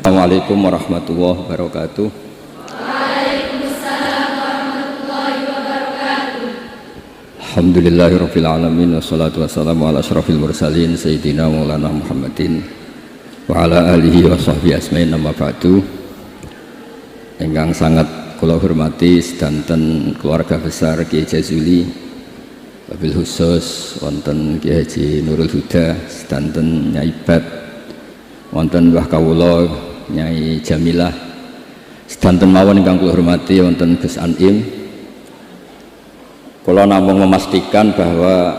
Assalamualaikum warahmatullahi wabarakatuh. Waalaikumsalam warahmatullahi wabarakatuh. Alhamdulillahirabbil alamin wassalatu wassalamu ala asyrafil mursalin sayyidina maulana Muhammadin wa ala alihi wa sahbihi asmain amma ba'du. Ingkang sangat kula hormati sedanten keluarga besar Kiai Jazuli, wabil khusus wonten Kiai Haji Nurul Huda, sedanten Nyai Bat, wonten Mbah Kawula Nyai Jamilah, sedanten mawon ingkang kula hormati wonten Gus Anim. Kula namung memastikan bahwa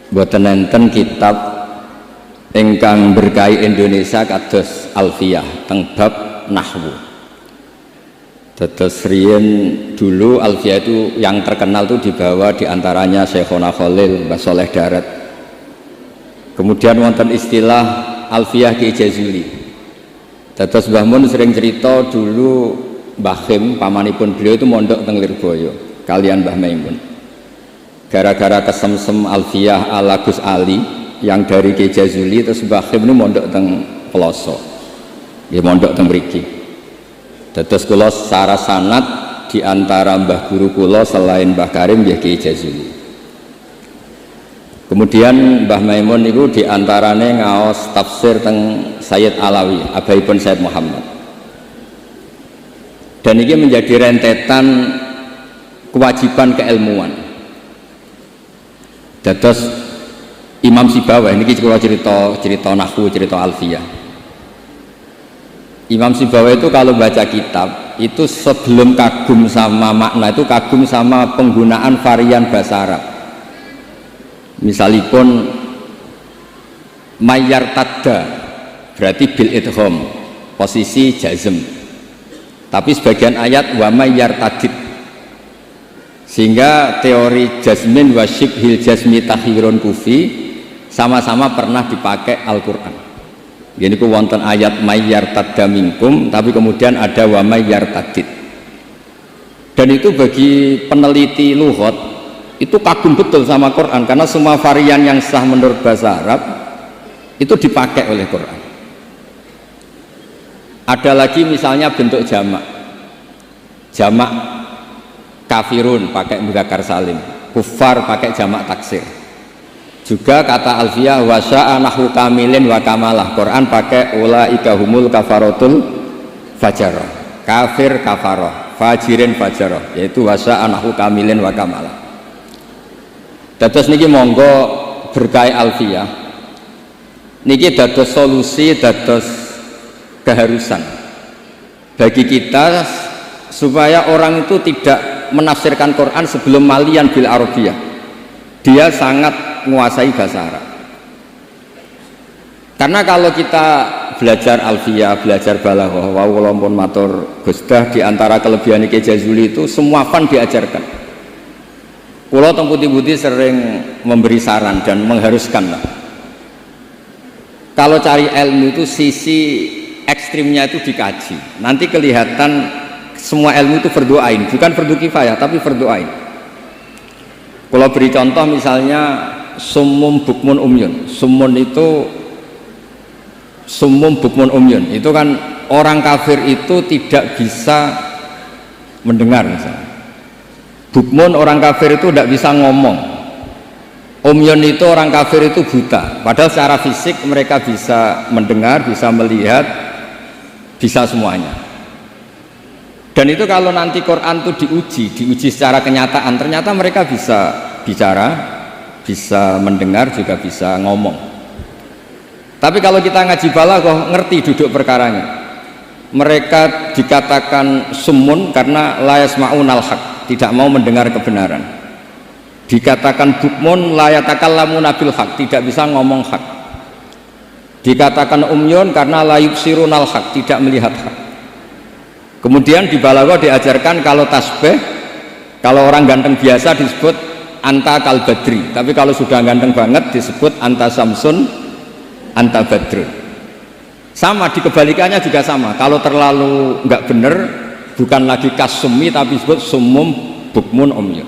boten enten kitab ingkang berkahi Indonesia kados Alfiyah teng bab nahwu. Dados riyen dulu Alfiyah itu yang terkenal itu dibawa diantaranya Syekhona Khalil, Mbah Soleh Darat. Kemudian wonten istilah Alfiyah Kiai Jazuli. Dados Mbah Mun sering cerita dulu Mbah Khim pamanipun beliau itu mondok teng Lirboyo kalian Mbah Maimun. Gara-gara kesemsem Alfiyah ala Gus Ali yang dari Kiai Jazuli, terus Mbah Khim ini mondok teng Peloso. Nggih mondok teng mriki. Dados kula secara sanad di antara mbah guru kula selain Mbah Karim nggih Kiai Jazuli. Kemudian Mbah Maimun itu diantaranya ngaos tafsir teng Sayyid Alawi, abaipun Sayyid Muhammad. Dan ini menjadi rentetan kewajiban keilmuan. Dados Imam Sibawah ini kula cerita nahwu, cerita Alfiyah. Imam Sibawah itu kalau baca kitab itu sebelum kagum sama makna itu kagum sama penggunaan varian bahasa Arab. Misalipun mayyar tadda berarti bil idgham, posisi jazm. Tapi sebagian ayat wa mayyar tadid, sehingga teori jazmin wa syibhil jazmi takhirun kufi sama-sama pernah dipakai Al-Quran. Jadi ku wonten ayat mayyar tadda minkum, tapi kemudian ada wa mayyar tadid. Dan itu bagi peneliti lughat itu kagum betul sama Quran, karena semua varian yang sah menurut bahasa Arab itu dipakai oleh Quran. Ada lagi misalnya bentuk jamak kafirun pakai mudzakkar salim, kufar pakai jamak taksir. Juga kata Alfiyah wasya'a nahwu kamilin wa kamalah, Quran pakai ulaika humul kafarotul fajaroh, kafir kafaroh, fajirin fajaroh, yaitu wasya'a nahwu kamilin wa kamalah. Dados niki monggo berkah Alfiyah niki dados solusi, dados keharusan bagi kita supaya orang itu tidak menafsirkan Quran sebelum malian bil Arabiyah. Dia sangat menguasai bahasa Arab. Karena kalau kita belajar Alfiyah, belajar balaghah, walaupun matur Gusdah, di antara kelebihan Kiai Jazuli itu semua fan diajarkan. Kula teng putih-putih sering memberi saran dan mengharuskan lah. Kalau cari ilmu itu sisi ekstrimnya itu dikaji. Nanti kelihatan semua ilmu itu fardhu ain, bukan fardhu kifayah tapi fardhu ain. Kalau beri contoh misalnya summum bukmun umyun. Summum bukmun umyun itu kan orang kafir itu tidak bisa mendengar misalnya. Bukmun orang kafir itu tidak bisa ngomong. Umyun itu orang kafir itu buta, padahal secara fisik mereka bisa mendengar, bisa melihat, bisa semuanya. Dan itu kalau nanti Quran itu diuji secara kenyataan, ternyata mereka bisa bicara, bisa mendengar, juga bisa ngomong. Tapi kalau kita ngaji balaghah ngerti duduk perkaranya. Mereka dikatakan summun karena la yasma'unal haq, tidak mau mendengar kebenaran. Dikatakan bukmun la yatakallamuna bil haq, tidak bisa ngomong hak. Dikatakan umyun karena la yubsirunal haq, tidak melihat hak. Kemudian di balaghah diajarkan kalau tasbih, kalau orang ganteng biasa disebut anta kal badri, tapi kalau sudah ganteng banget disebut anta samsun, anta badrun. Sama, di kebalikannya juga sama. Kalau terlalu nggak bener, bukan lagi kasumi tapi disebut sumum bukmun umyun.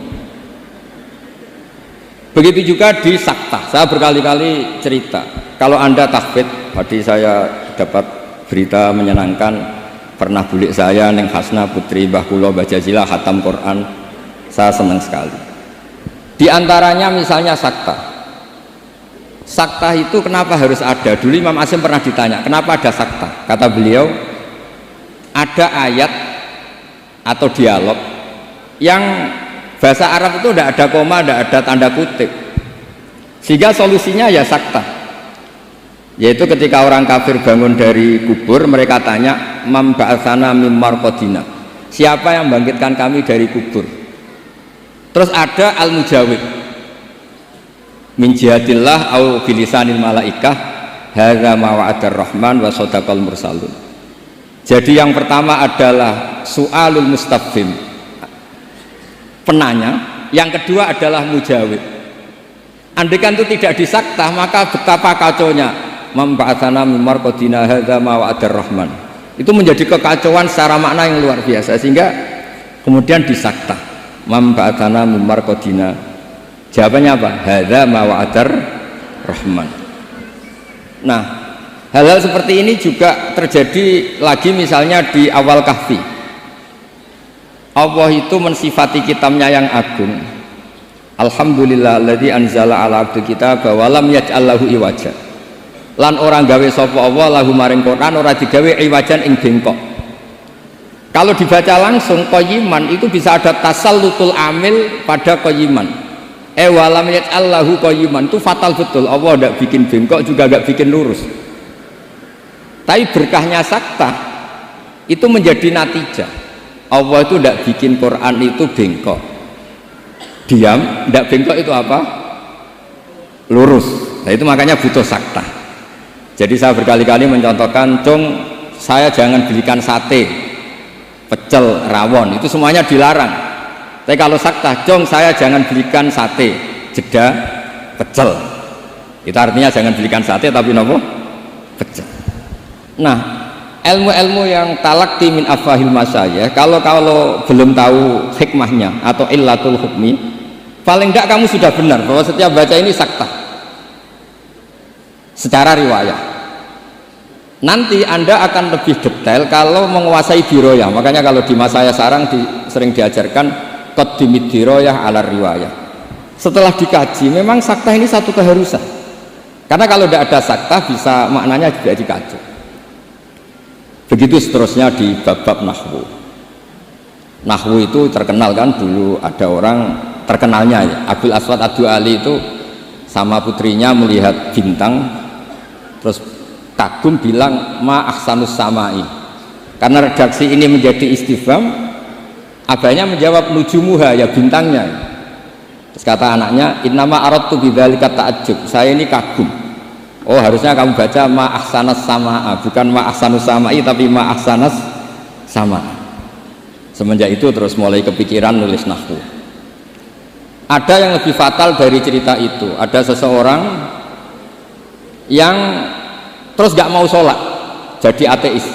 Begitu juga di saktah. Saya berkali-kali cerita, kalau Anda tahfidz, tadi saya dapat berita menyenangkan, pernah bulik saya neng Hasna putri Mbah Kula Bajazila khatam Quran. Saya senang sekali. Di antaranya misalnya sakta. Sakta itu kenapa harus ada? Dulu Imam Asy'im pernah ditanya, kenapa ada sakta? Kata beliau, ada ayat atau dialog yang bahasa Arab itu tidak ada koma, tidak ada tanda kutip, sehingga solusinya ya sakta. Yaitu ketika orang kafir bangun dari kubur, mereka tanya, man ba'atsana mim marqadina, siapa yang membangkitkan kami dari kubur? Terus ada al-mujawib, min jihatillah au bilisanil malaikah hadza ma wa'adar rahman wa shadaqal mursalun. Jadi yang pertama adalah su'alul mustafhim, penanya. Yang kedua adalah mujawib. Andaikan itu tidak disakta, maka betapa kacaunya memba'atsana mim marqadina hadza ma wa'adar rahman. Itu menjadi kekacauan secara makna yang luar biasa, sehingga kemudian disakta. Memba'atsana mim marqadina, jawabannya apa? Hadza ma wa'adar rahman. Nah, hal-hal seperti ini juga terjadi lagi misalnya di awal Kahfi. Allah itu mensifati kitabnya yang agung. Alhamdulillahilladzi anzala ala abdi kitaba wa lam yaj'al lahu iwaja. Lan orang gawe sapa Allah lahu maring Quran ora digawe iwajan ing bengkok. Kalau dibaca langsung qayyiman itu bisa ada tasallutul amil pada qayyiman. Wa lam yaj'al lahu qayyiman itu fatal betul. Allah tidak bikin bengkok juga tidak bikin lurus. Tapi berkahnya sakta itu menjadi natijah. Allah itu tidak bikin Quran itu bengkok, diam, tidak bengkok itu apa? Lurus. Nah itu makanya butuh sakta. Jadi saya berkali-kali mencontohkan, cung saya jangan belikan sate, pecel, rawon, itu semuanya dilarang. Tapi kalau sakta, cung saya jangan belikan sate, jeda, pecel, itu artinya jangan belikan sate tapi nopo? Pecel. Nah, ilmu-ilmu yang talaqti min afahil masyayikh, kalau belum tahu hikmahnya atau illatul hukmi, paling tidak kamu sudah benar bahwa setiap baca ini sakta secara riwayat. Nanti Anda akan lebih detail kalau menguasai diroyah. Makanya kalau di masa saya sekarang sering diajarkan qaddimid diroyah ala riwayah. Setelah dikaji, memang sakta ini satu keharusan. Karena kalau tidak ada sakta bisa maknanya juga dikacau. Begitu seterusnya di bab-bab nahwu. Nahwu itu terkenal kan, dulu ada orang terkenalnya ya, Abdul Aswad Ad-Du'ali itu sama putrinya melihat bintang, terus kagum bilang ma ahsanus samai. Karena redaksi ini menjadi istifham, abahnya menjawab nujumuha, ya bintangnya. Terus kata anaknya, innama aradtu bidzalika ta'ajjub, saya ini kagum. Oh harusnya kamu baca ma ahsanas samaa, bukan ma ahsanus samai tapi ma ahsanas sama. Semenjak itu terus mulai kepikiran nulis nahwu. Ada yang lebih fatal dari cerita itu. Ada seseorang yang terus gak mau sholat, jadi ateis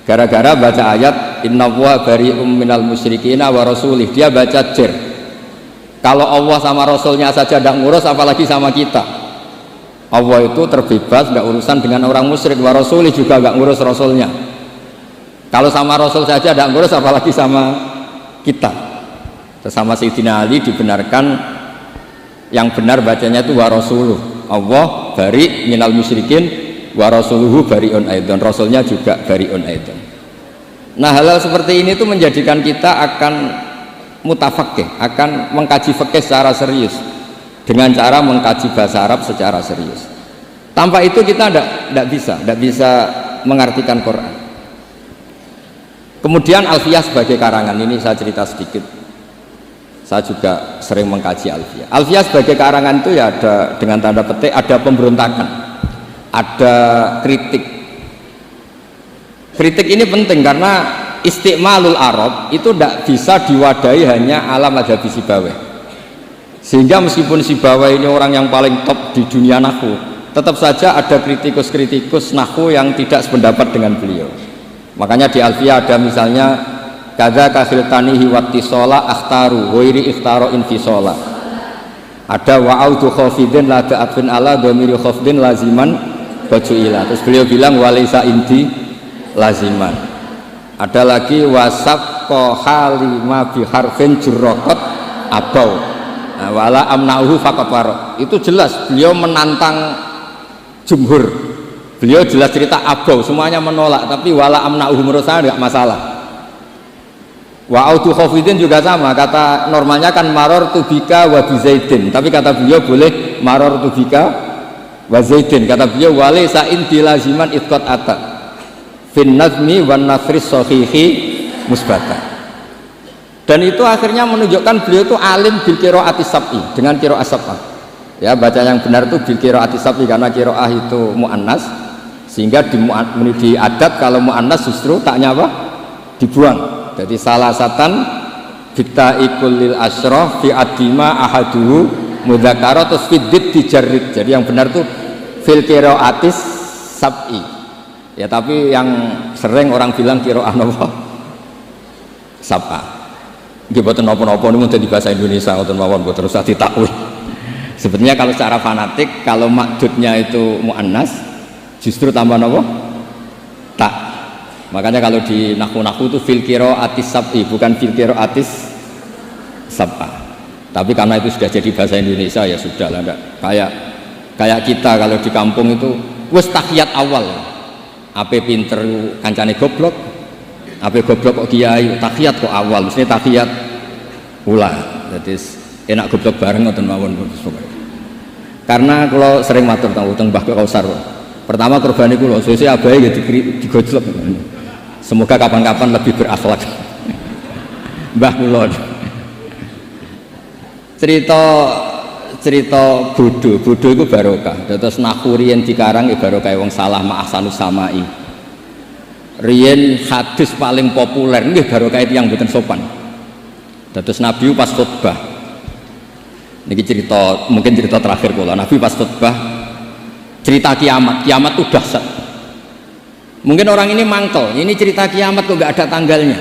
gara-gara baca ayat innallaha bari'um minal musyrikina wa rasulih. Dia baca jer, kalau Allah sama Rasulnya saja tidak ngurus apalagi sama kita. Allah itu terbebas, gak urusan dengan orang musyrik, wa rasulih juga gak ngurus Rasulnya. Kalau sama Rasul saja tidak ngurus apalagi sama kita. Sama Sayyidina Ali dibenarkan, yang benar bacanya itu wa rasuluh, Allah bari minal musyrikin wa rasuluhu bari'un aidon, Rasulnya juga bari'un aidon. Nah hal-hal seperti ini itu menjadikan kita akan mutafakih, akan mengkaji fikih secara serius dengan cara mengkaji bahasa Arab secara serius. Tanpa itu kita tidak bisa mengartikan Quran. Kemudian Alfiyah sebagai karangan, ini saya cerita sedikit. Saya juga sering mengkaji Alfiyah. Alfiyah sebagai karangan itu ya ada dengan tanda petik, ada pemberontakan, ada kritik. Kritik ini penting karena istiqmalul Arab itu tidak bisa diwadahi hanya ala madhabi Sibawayh. Sehingga meskipun Sibawayh ini orang yang paling top di dunia nahwu, tetap saja ada kritikus-kritikus nahwu yang tidak sependapat dengan beliau. Makanya di Alfiyah ada misalnya kadza kakhiltanihi wattisola akhtaru ghairi ikhtaro infisola. Ada wa'audu khafidin la da'atfin ala dhamiri khafdin laziman bajuila. Terus beliau bilang walaysa indi laziman. Ada lagi wasaf halima biharfin jurrokot abau. Nah, wala amnauhu faqafaro. Itu jelas beliau menantang jumhur. Beliau jelas cerita abau, semuanya menolak, tapi wala amnauhu menurut saya enggak masalah. Wa autu khafidin juga sama, kata normalnya kan maror tubika wa bizaidin, tapi kata beliau boleh maror tubika wa zaidin. Kata beliau wali sa'in dilaziman itqat ata fin nazmi wan nasri sahihi musbata. Dan itu akhirnya menunjukkan beliau itu alim bil qiraatis sab'i, dengan qiraah sab'ah. Ya, baca yang benar itu bil qiraatis sab'i, karena qiraah itu muannas, sehingga di adat kalau muannas justru taknya apa? Dibuang. Jadi salah satan bittaikul lil asyraf fi adima ahaduhu mudzakkara terus fiddit dijarrid. Jadi yang benar tuh fil qiraatis sab'i. Ya, tapi yang sering orang bilang qiraah napa? Sab'ah. Nggih boten napa-napa niku dadi bahasa Indonesia ngoten mawon boten usah ditakwil. Sebetulnya kalau secara fanatik kalau makdudnya itu muannas justru tambah napa? Tak. Makanya kalau di nahwu itu fil qiraatis sab'i bukan fil qiraatis sab'ah. Tapi karena itu sudah jadi bahasa Indonesia ya sudah lah, enggak kayak kita kalau di kampung itu wis tahiyat awal. Ape pinter kancane goblok. Ape goblok kok kiai tahiyat kok awal, mesti tahiyat ula. Jadi enak goblok bareng ngoten mawon. Karena kalau sering matur teng Mbah Kausar. Pertama korban iku lho, sesuk abahe ya digojlok. Semoga kapan-kapan lebih berakhlak. Mbah kula. Cerita bodoh itu barokah. Terus nahwu riyen dikarang barokah wong salah ma ahsanus samai. Riyen hadis paling populer nggih barokah yang mboten sopan. Terus Nabi pas khutbah. Niki cerita, mungkin cerita terakhir kula. Nabi pas khutbah cerita kiamat itu dahsyat. Mungkin orang ini mangkel, ini cerita kiamat kok nggak ada tanggalnya.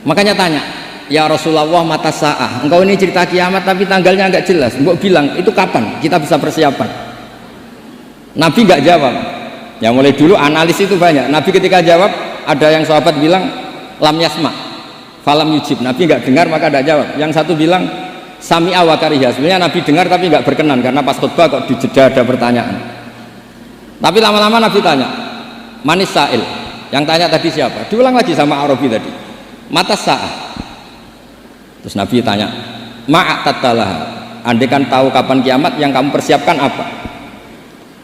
Makanya tanya, ya Rasulullah mata sa'ah, engkau ini cerita kiamat tapi tanggalnya nggak jelas. Engkau bilang itu kapan kita bisa persiapan? Nabi nggak jawab. Ya mulai dulu analis itu banyak. Nabi ketika jawab ada yang sahabat bilang lam yasma, falam yujib. Nabi nggak dengar maka tidak jawab. Yang satu bilang sami'a wa kariha. Sebenarnya Nabi dengar tapi nggak berkenan karena pas khutbah kok di jeda ada pertanyaan. Tapi lama-lama Nabi tanya, manis sa'il. Yang tanya tadi siapa? Diulang lagi sama Arabi tadi. Mata sa'ah. Terus Nabi tanya, ma'atattalah. Andai kan tahu kapan kiamat, yang kamu persiapkan apa?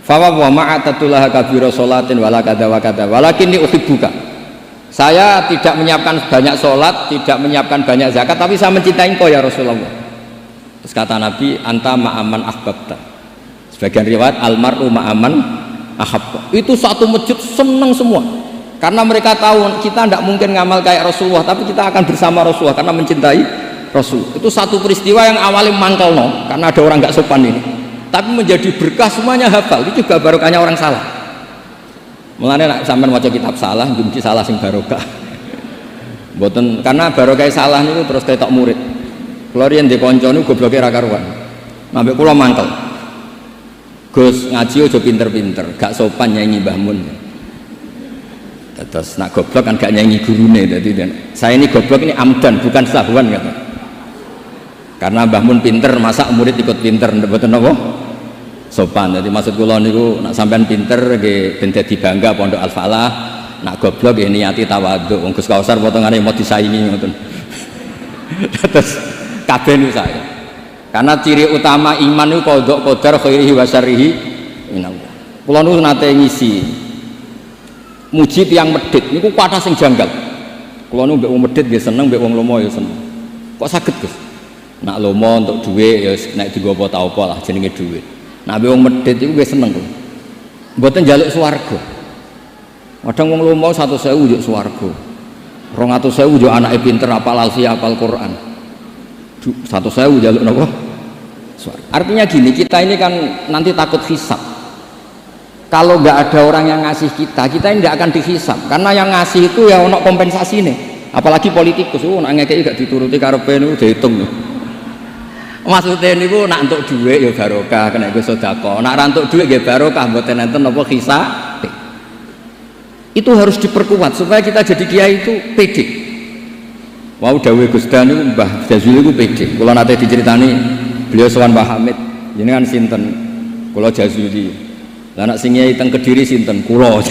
Fawa wa ma'atattalah kabira sholatin wala kada wa kada. Walakinni uhibbuka. Saya tidak menyiapkan banyak sholat, tidak menyiapkan banyak zakat, tapi saya mencintai engkau ya Rasulullah. Terus kata Nabi, anta ma'aman ahbabta. Sebagian riwayat almar'u ma'aman ahabba. Itu satu masjid senang semua karena mereka tahu kita tidak mungkin ngamal kayak Rasulullah, tapi kita akan bersama Rasulullah karena mencintai Rasul. Itu satu peristiwa yang awalnya mangkel karena ada orang nggak sopan ini, tapi menjadi berkah, semuanya hafal. Itu juga barokahnya orang salah. Mulanya nak sampean maca kitab salah, mungkin salah sing barokah. Mboten, karena barokah salah niku terus ketok murid. Kula riyen ndek kanca niku gobloke ra karuan. Ambek kula mangkel. Gus ngaji aja pinter-pinter, gak sopan nyanyi Mbah Mun. Terus nak goblok kan gak nyanyi gurune. Jadi saya ini goblok ini amdan bukan sahwan kata. Karena Mbah Mun pinter, masa murid ikut pinter, mboten napa? Sopan. Jadi maksud kula niku nak sampean pinter nggih ben dadi bangga Pondok Al Falah, nak goblok nggih niati tawadhu. Wong Gus Kausar potongane mau disaingi ngoten. Terus kabeh niku saya. Karena ciri utama iman itu qadha qadar khairihi wa syarrihi minallah. Kula niku nate ngisi muji tiyang medhit niku kuwatah sing janggal. Kula niku mbek wong medhit nggih seneng, mbek wong lomo ya seneng. Kok saged Gus? Nak lomo untuk dhuwit ya nek dienggo apa ta apa lah jenenge dhuwit. Nak mbek wong medhit iku nggih seneng kok. Mboten njaluk swarga. Kadang wong lomo 100.000 njuk swarga. 200.000 njuk anake pinter apal alfiah apal Quran. 100.000 jaluk nopo. Artinya gini, kita ini kan nanti takut hisab. Kalau nggak ada orang yang ngasih kita ini nggak akan dihisab. Karena yang ngasih itu ya ono kompensasi nih. Apalagi politikus, nak ngekei gak dituruti karepe niku dihitung. Maksudnya niku nak entuk dhuwit ya barokah, kena iku sedekah. Nak ra entuk dhuwit nggih barokah, mboten enten napa hisab. Itu harus diperkuat supaya kita jadi kiai itu pede. Wau dawuh Gus Dan niku Mbah Jazuli niku pede. Kula nate diceritani beliau sowan Mbah Hamid, jenengan sinten? Kula Jazuli. Lah anak sing kiai teng Kediri sinten? Kula.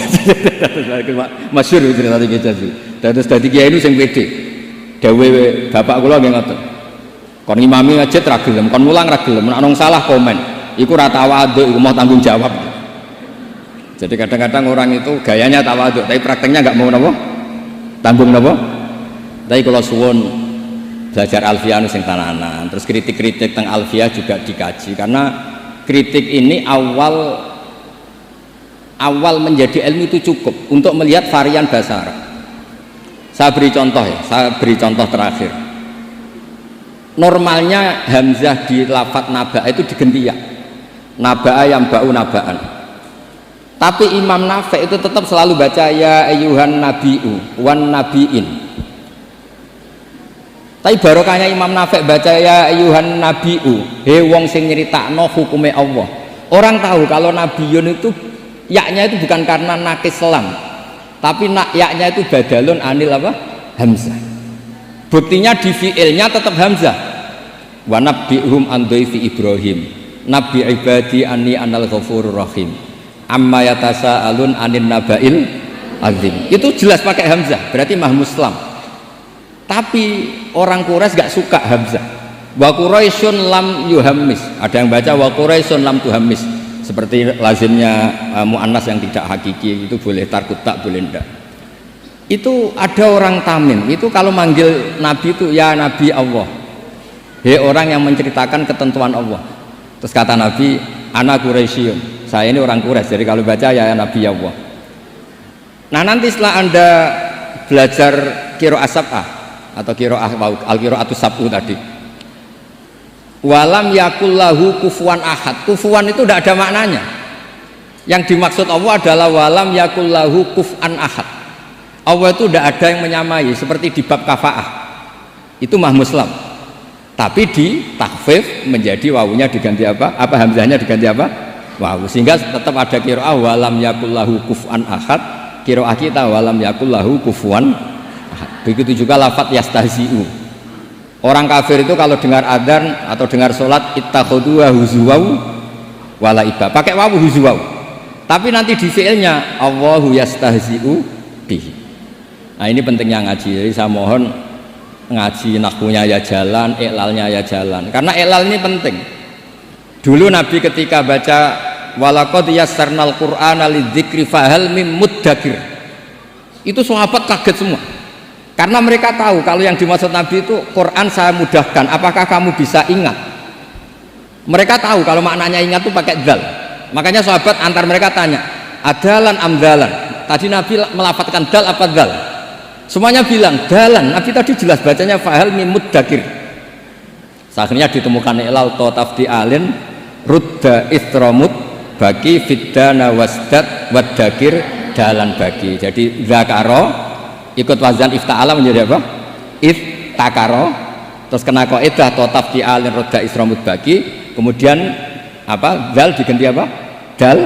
Masyhur cerita iki Jazuli. Dados dadi kiai niku sing pede. Dawuh bapak kula nggih ngoten. Kon ngimami masjid ra gelem, kon mulang ra gelem, nek ana salah komen. Iku ra tawadhu, iku mau tanggung jawab. Jadi kadang-kadang orang itu gayanya tawadhu, tapi prakteknya nggak mau napa? Tanggung napa? Tapi kalau suwun belajar alfiah sing tananan, terus kritik-kritik tentang alfiah juga dikaji karena kritik ini awal menjadi ilmu itu cukup untuk melihat varian bahasa Arab. Saya beri contoh ya, saya beri contoh terakhir. Normalnya hamzah di lafadz naba itu diganti ya. Naba'a yang ba'u naba'an. Tapi Imam Nafi' itu tetap selalu baca ya ayyuhan nabi'u wan nabi'in. Tapi barokahnya Imam Nafi' baca ya ayyuhan nabi'u, he wong sing nyeritakno hukume Allah. Orang tahu kalau nabiyun itu yaknya itu bukan karena nakis selam, tapi yaknya itu badalun anil apa? Hamzah. Buktinya di fi'ilnya tetap hamzah. Wa nabbi'hum an dhaifi Ibrahim. Nabi ibadi anni anal ghafurur rahim. Amma yatasaalun anin nabail azim. Itu jelas pakai hamzah, berarti mahmuslam. Tapi orang Quraisy gak suka hamzah. Wa Quraisyun lam yuhammis. Ada yang baca wa Quraisyun lam tuhammis. Seperti lazimnya muannas yang tidak hakiki, itu boleh tarkut tak, boleh ndak. Itu ada orang Tamim, itu kalau manggil Nabi itu ya Nabi Allah. He orang yang menceritakan ketentuan Allah. Terus kata Nabi, ana Quraisyun. Saya ini orang Quraisy, jadi kalau baca ya Nabi Allah. Nah nanti setelah Anda belajar qiraah sab'ah atau qiraah al-qiraatus sab'u tadi, walam yakullahu kufuwan ahad. Kufuwan itu tidak ada maknanya. Yang dimaksud Allah adalah walam yakullahu kuf'an ahad. Allah itu tidak ada yang menyamai, seperti di bab kafaah itu mahmuslam, tapi di takhfif menjadi wawunya diganti apa hamzahnya diganti apa wawu, sehingga tetap ada qiraah walam yakullahu kuf'an ahad. Qiraah kita walam yakullahu kufuwan ahad. Begitu juga lafadz yastahzi'u. Orang kafir itu kalau dengar adzan atau dengar sholat ittakhadhu huzuwau wala iba, pakai wawu huzuwau, tapi nanti di fi'ilnya Allahu yastahzi'u bihi. Nah ini pentingnya ngaji, jadi saya mohon ngaji nahwunya ya jalan, iklalnya ya jalan, karena iklal ini penting. Dulu Nabi ketika baca walaqad yassarnal qur'ana lidzikri fahal mim muddakir, itu sahabat kaget semua, karena mereka tahu kalau yang dimaksud Nabi itu Quran saya mudahkan, apakah kamu bisa ingat? Mereka tahu kalau maknanya ingat itu pakai dzal, makanya sahabat antar mereka tanya adalan amdalan, tadi Nabi melafatkan dal apa dzal? Semuanya bilang dalan. Nabi tadi jelas bacanya fahal mimud dakir. Akhirnya ditemukan ilal totafdi alin rudda istramut bagi fiddana wasdat wadakir dalan bagi. Jadi zakaro ikut wazan ifta'ala menjadi apa? Iftakaro. Terus kena kaidah totafdi alin rudda istramut bagi. Kemudian apa? Dal diganti apa? Dal.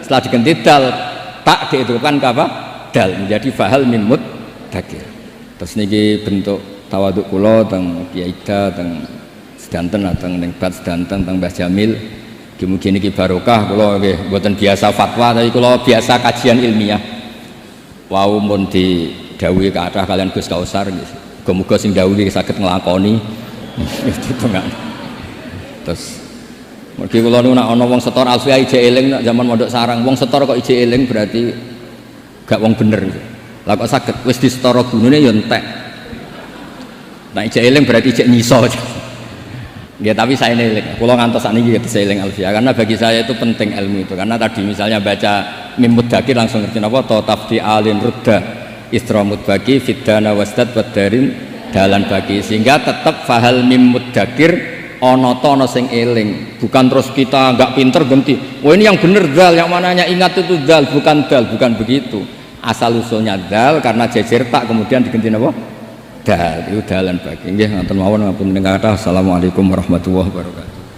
Setelah diganti dal tak dihidupkan ke apa? Dal menjadi fahal mimud dakir. Terus niki bentuk tawaduk kula teng Kiai Ida teng sedanten atau ning bat sedanten teng Mbah Jamil. Mugi niki barokah kula nggih mboten biasa fatwa tapi kula biasa kajian ilmiah. Wau mun didhawuhi kathah kalian Gus Kausar nggih. Muga-muga sing dawuhi saged nglakoni. Terus mergi kula niku nek ana wong setor alfiah ije eling nek zaman mondok sarang, wong setor kok ije eling berarti gak wong bener. Lah kok saged wis disetara gunune ya entek. Nek ijek eling berarti ijek nyiso. Nggih, tapi saya eling. Kula ngantos sakniki saya eling alfiah karena bagi saya itu penting ilmu itu. Karena tadi misalnya baca mim mudakir langsung ngerti napa ta tafdi alin rudda istramud bagi fiddana wasdad wadarin dalan bagi, sehingga tetap fahal mim mudakir ana ta ana sing eling. Bukan terus kita enggak pinter ganti. Oh ini yang bener dal, yang mananya ingat itu dal, bukan begitu. Asal usulnya dal karena jejer tak kemudian diganti apa? Dal, itu dalan bagi. Nggih, ngoten mawon ngapunten kata. Assalamualaikum warahmatullahi wabarakatuh.